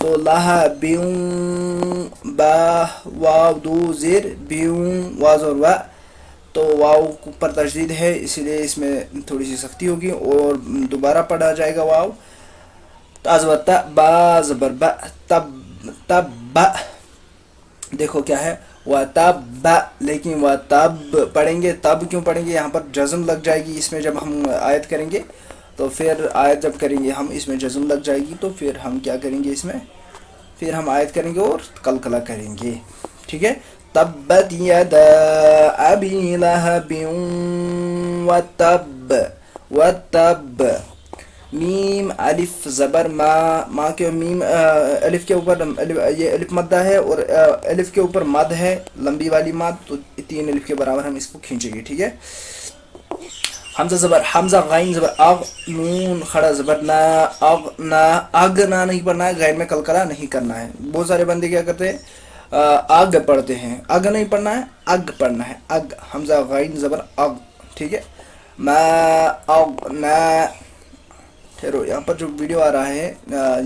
تو لہا بیوں با واو دو زیر بیوں واز اور وا، تو واو پر تشدید ہے اسی لیے اس میں تھوڑی سی سختی ہوگی اور دوبارہ پڑھا جائے گا واو. تاز و تا با زبر با تب تب با، دیکھو کیا ہے و تب، لیکن و تب پڑھیں گے، تب کیوں پڑھیں گے؟ یہاں پر جزم لگ جائے گی اس میں جب ہم آیت کریں گے، تو پھر آیت جب کریں گے ہم اس میں جزم لگ جائے گی، تو پھر ہم کیا کریں گے اس میں، پھر ہم آیت کریں گے اور قلقلہ کریں گے. ٹھیک ہے. تبت یدا ابی لہب وتب وتب، میم الف زبر ما، ماں کے میم الف کے اوپر یہ الف مدہ ہے اور الف کے اوپر مد ہے لمبی والی مد، تو 3 الف کے برابر ہم اس کو کھینچیں گے. ٹھیک ہے. حمزہ زبر حمزہ غین زبر اغ، نون کھڑا زبر نا اغ نا، اگ نا نہیں پڑھنا ہے، غین میں قلقلہ نہیں کرنا ہے. بہت سارے بندے کیا کرتے ہیں اگ پڑھتے ہیں، اگ نہیں پڑھنا ہے، اگ پڑھنا ہے، اگ. حمزہ غین زبر اغ. ٹھیک ہے. ما اغ نا. ٹھہرو، یہاں پر جو ویڈیو آ رہا ہے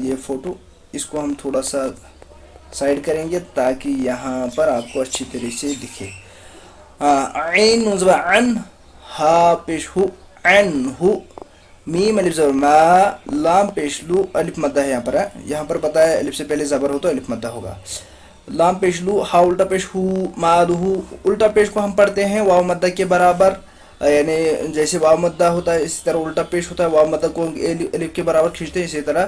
یہ فوٹو، اس کو ہم تھوڑا سا سائڈ کریں گے تاکہ یہاں پر آپ کو اچھی طرح سے دکھے. عین نون زبر عن، ہا پیش ہو عن ہو، میم الف زبر ما، لام پیش لو الف مدہ ہے. یہاں پر پتہ ہے الف سے پہلے زبر ہو تو الف مدہ ہوگا. لام پیش لو، ہا الٹا پیش ہو ماد ہو، الٹا پیش کو ہم پڑھتے ہیں واو مدہ کے برابر، یعنی جیسے واو مدہ ہوتا ہے اسی طرح الٹا پیش ہوتا ہے، واو مدہ کو الف کے برابر کھینچتے ہیں، اسی طرح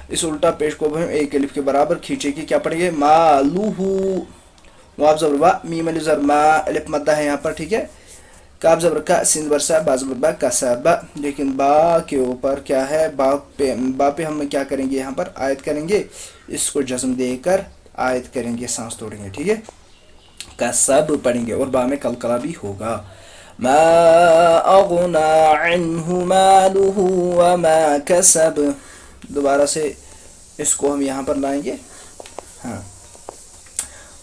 اس الٹا پیش کو بھی ہم ایک الف کے برابر کھینچے گی. کیا پڑھیں گے؟ مالو ہو، واو زبر وا، میم الف زبر ما، الف مدہ ہے یہاں پر. ٹھیک ہے. کاف زبر کا، سین زبر سا، با زبر با، کسب. لیکن با کے اوپر کیا ہے، با پہ ہم کیا کریں گے، یہاں پر آیت کریں گے، اس کو جزم دے کر آیت کریں گے، سانس توڑیں گے. ٹھیک ہے. کسب پڑھیں گے اور با میں قلقلہ بھی ہوگا. ما اغنا عنہ مالہ وما کسب. دوبارہ سے اس کو ہم یہاں پر لائیں گے. ہاں.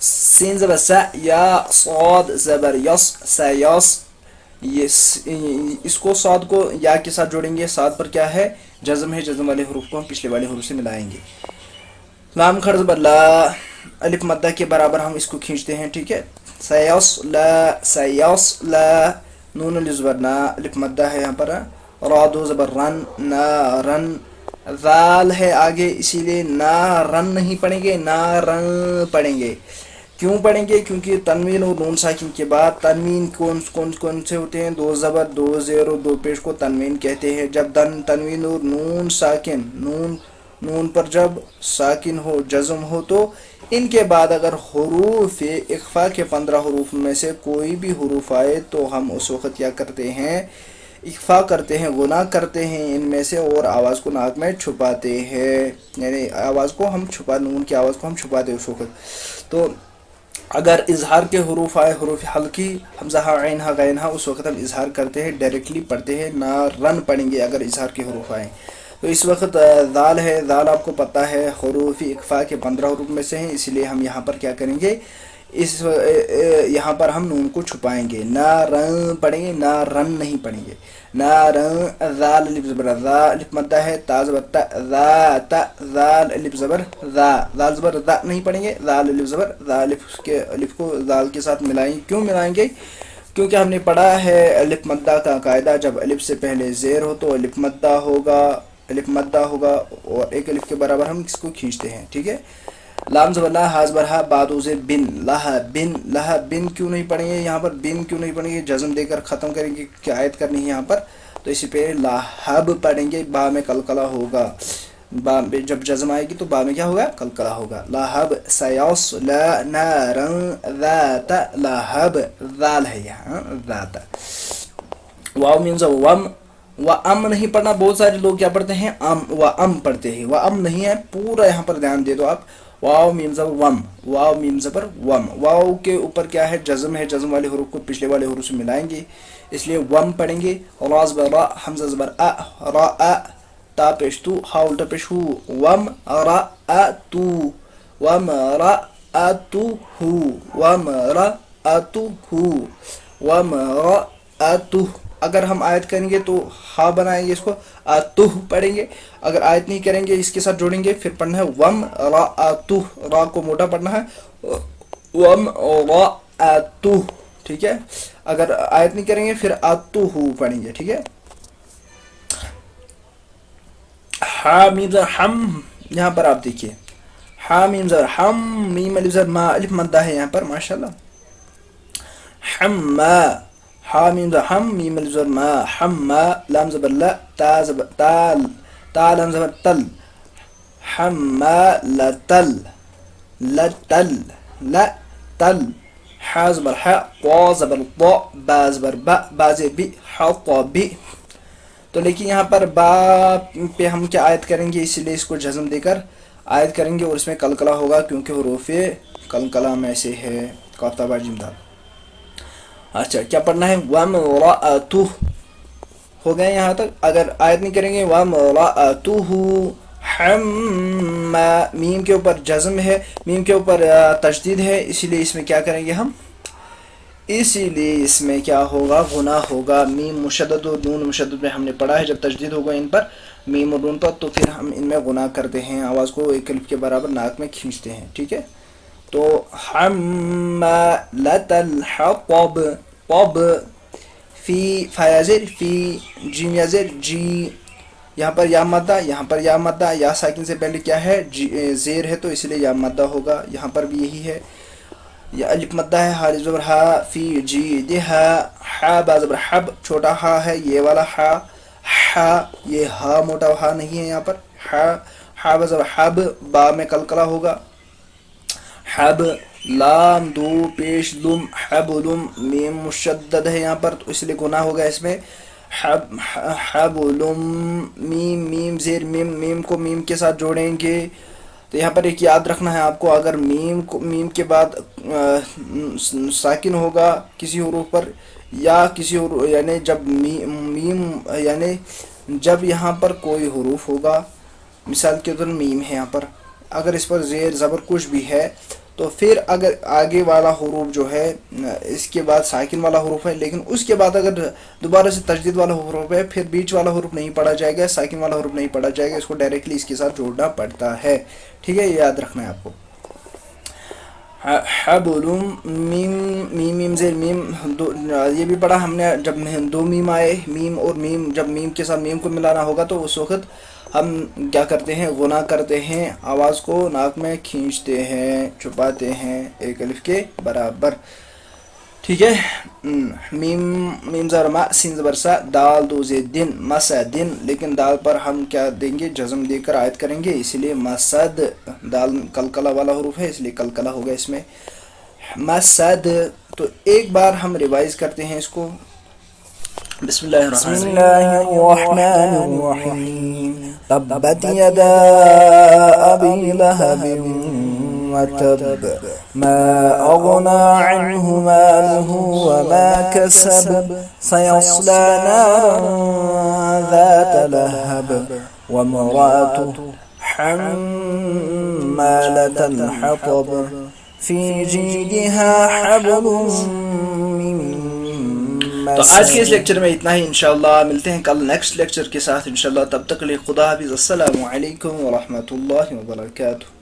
سین زبر سا، یا صاد زبر یس، سیس. اس کو صاد کو یا کے ساتھ جوڑیں گے. صاد پر کیا ہے؟ جزم ہے، جزم والے حروف کو ہم پچھلے والے حروف سے ملائیں گے. لام کھڑا زبر لا، الف مدہ کے برابر ہم اس کو کھینچتے ہیں. ٹھیک ہے. سیس لا، سیس لا، نون الف زبر نا، الف مدہ ہے یہاں پر. را دو زبر رن، نا رن. ذال ہے آگے اسی لیے نا رن نہیں پڑھیں گے، نا رن پڑھیں گے. کیوں پڑھیں گے؟ کیونکہ تنوین اور نون ساکن کے بعد تنوین کون سے ہوتے ہیں؟ 2 زبر 2 زیر اور 2 پیش کو تنوین کہتے ہیں. جب تنوین اور نون ساکن، نون پر جب ساکن ہو، جزم ہو، تو ان کے بعد اگر حروف اخفا کے 15 حروف میں سے کوئی بھی حروف آئے تو ہم اس وقت کیا کرتے ہیں؟ اخفا کرتے ہیں، غنہ کرتے ہیں ان میں سے، اور آواز کو ناک میں چھپاتے ہیں. یعنی آواز کو ہم نون کی آواز کو ہم چھپاتے ہیں اس وقت. تو اگر اظہار کے حروف آئے، حروف حلقی، حمزہ ہا عین ہا غین ہا، اس وقت ہم اظہار کرتے ہیں، ڈائریکٹلی پڑھتے ہیں، نہ رن پڑھیں گے اگر اظہار کے حروف آئیں. تو اس وقت ذال ہے، ذال آپ کو پتہ ہے حروف اخفا کے 15 حروف میں سے ہیں، اس لیے ہم یہاں پر کیا کریں گے، یہاں پر ہم نون کو چھپائیں گے، نہ رن پڑھیں گے، نہ رن نہیں پڑھیں گے. نہ رن، ذال الف زبر ذا، الف مدہ ہے، تا زبر تا، ذا تا، ذال الف زبر ذا، ذال زبر ذا نہیں پڑھیں گے، ذال الف زبر ذا، الف کو ذال کے ساتھ ملائیں. کیوں ملائیں گے؟ کیونکہ ہم نے پڑھا ہے الف مدہ کا قاعدہ، جب الف سے پہلے زیر ہو تو الف مدہ ہوگا، الف مدہ ہوگا، اور ایک الف کے برابر ہم اس کو کھینچتے ہیں. ٹھیک ہے. لام زبر لا، ہا زبر ہا، با دو زیر بن، لہا بن، لہا بن کیوں نہیں پڑھیں گے یہاں پر؟ بن کیوں نہیں پڑھیں گے؟ جزم دے کر ختم کریں گے کہ آیت کرنی ہے یہاں پر، تو اسی پہ لاہب پڑھیں گے، با میں قلقلہ ہوگا. با جب جزم آئے گی تو با میں کیا ہوگا؟ قلقلہ ہوگا. لاہب سیاس لا نارن ذات لہب، ذال ہے یہاں ذات. واو مینز وم، و ام نہیں پڑھنا. بہت سارے لوگ کیا پڑھتے ہیں؟ ام و ام پڑھتے ہیں، و ام نہیں ہے، پورا یہاں پر دھیان دے دو آپ. واو میم زبر وم، واو میم زبر وم. واو کے اوپر کیا ہے؟ جزم ہے، جزم والے حروف کو پچھلے والے حروف سے ملائیں گے، اس لیے وم پڑھیں گے. را زبر را، حمزہ زبر ا، را ا، تا پیش تو، ہا الٹا پیش ہو، وم را ا تو، وم را ا تو ہو، وم را ا تو ہو، وم را ا تو اگر ہم آیت کریں گے تو ہا بنائیں گے اس کو، آتوہ پڑھیں گے. اگر آیت نہیں کریں گے اس کے ساتھ جوڑیں گے پھر پڑھنا ہے وم را آتوہ، را کو موٹا پڑھنا ہے، وم را آتوہ. ٹھیک ہے، اگر آیت نہیں کریں گے پھر آتوہ پڑھیں گے. ٹھیک ہے. حامد ہم، یہاں پر آپ دیکھیے حامیم زبر ہم، میم الف زبر ما، الف مدہ ہے یہاں پر ماشاءاللہ. حما، حامیم زبر ہم، میم الف زبر ما، حما، لام زبر لا، تا زبر تال، تا لام زبر تل، حما لتل، لتل، لتل، حا زبر حا، طا زبر طا، با زبر با، با زبر بی، حطا بی. تو لیکن یہاں پر با پہ ہم کیا آیت کریں گے، اسی لیے اس کو جزم دے کر آیت کریں گے اور اس میں قلقلہ ہوگا کیونکہ حروف قلقلہ میں سے ہے قاف با جیم دال. اچھا کیا پڑھنا ہے، وامرأتہ ہو گئے یہاں تک. اگر آیت نہیں کریں گے وامرأتہ حما، میم کے اوپر جزم ہے، میم کے اوپر تشدید ہے، اسی لیے اس میں کیا کریں گے ہم، اسی لیے اس میں کیا ہوگا، غنہ ہوگا. میم مشدد اور نون مشدد میں ہم نے پڑھا ہے جب تشدید ہوگا ان پر، میم اور نون پر، تو پھر ہم ان میں غنہ کرتے ہیں، آواز کو ایک الف کے برابر ناک میں کھینچتے ہیں. ٹھیک ہے. تو حمالة الحطب، طب، فی فیازر فی، جیم یازر جی، یہاں پر یا مدہ، یہاں پر یا مدہ، یا ساکن سے پہلے کیا ہے زیر ہے تو اس لیے یا مدہ ہوگا. یہاں پر بھی یہی ہے، یا الف مدہ ہے، ہا زبر ہا، فی جیدہا، حا با زبر حب، چھوٹا ہا ہے یہ والا ہا، ہا یہ ہا موٹا ہا نہیں ہے یہاں پر، ہا، ہا با زبر حب، با میں قلقلہ ہوگا، حب، لام دو پیش لم، حبلم، میم مشدد ہے یہاں پر تو اس لیے گناہ ہوگا اس میں، حبلم، میم، میم زیر میم، میم کو میم کے ساتھ جوڑیں گے. تو یہاں پر ایک یاد رکھنا ہے آپ کو، اگر میم کے بعد ساکن ہوگا کسی حروف پر، یا کسی یعنی جب میم یعنی جب یہاں پر کوئی حروف ہوگا، مثال کے طور میم ہے یہاں پر، اگر اس پر زیر زبر کچھ بھی ہے تو پھر اگر آگے والا حروف جو ہے اس کے بعد ساکن والا حروف ہے، لیکن اس کے بعد اگر دوبارہ سے تشدید والا حروف ہے، پھر بیچ والا حروف نہیں پڑھا جائے گا، ساکن والا حروف نہیں پڑھا جائے گا، اس کو ڈائریکٹلی اس کے ساتھ جوڑنا پڑتا ہے. ٹھیک ہے، یہ یاد رکھنا ہے آپ کو. حبلم، میم، میم میم زیر میم، یہ بھی پڑھا ہم نے جب دو میم آئے، میم اور میم جب میم کے ساتھ میم کو ملانا ہوگا تو اس وقت ہم کیا کرتے ہیں، غنہ کرتے ہیں، آواز کو ناک میں کھینچتے ہیں، چھپاتے ہیں ایک الف کے برابر. ٹھیک ہے. میم، میم زبر ما، سین زبر سا، دال دو زید دن، مسدن، لیکن دال پر ہم کیا دیں گے، جزم دے کر آیت کریں گے، اسی لیے مسد، دال قلقلہ والا حروف ہے اس لیے قلقلہ ہوگا اس میں، مسد. تو ایک بار ہم ریوائز کرتے ہیں اس کو. بسم اللہ الرحمن الرحیم. تبت یدا ابی لہب وتب، ما اغنى عنه ماله وما كسب، سيصلى نارا ذات لهب وامرأته حمالة الحطب في جيدها حبل من مسد. تو آج کے اس لیکچر میں اتنا ہی، انشاءاللہ ملتے ہیں کل نیکسٹ لیکچر کے ساتھ انشاءاللہ. تب تک کے لیے خدا حافظ، السلام علیکم ورحمۃ اللہ وبرکاتہ.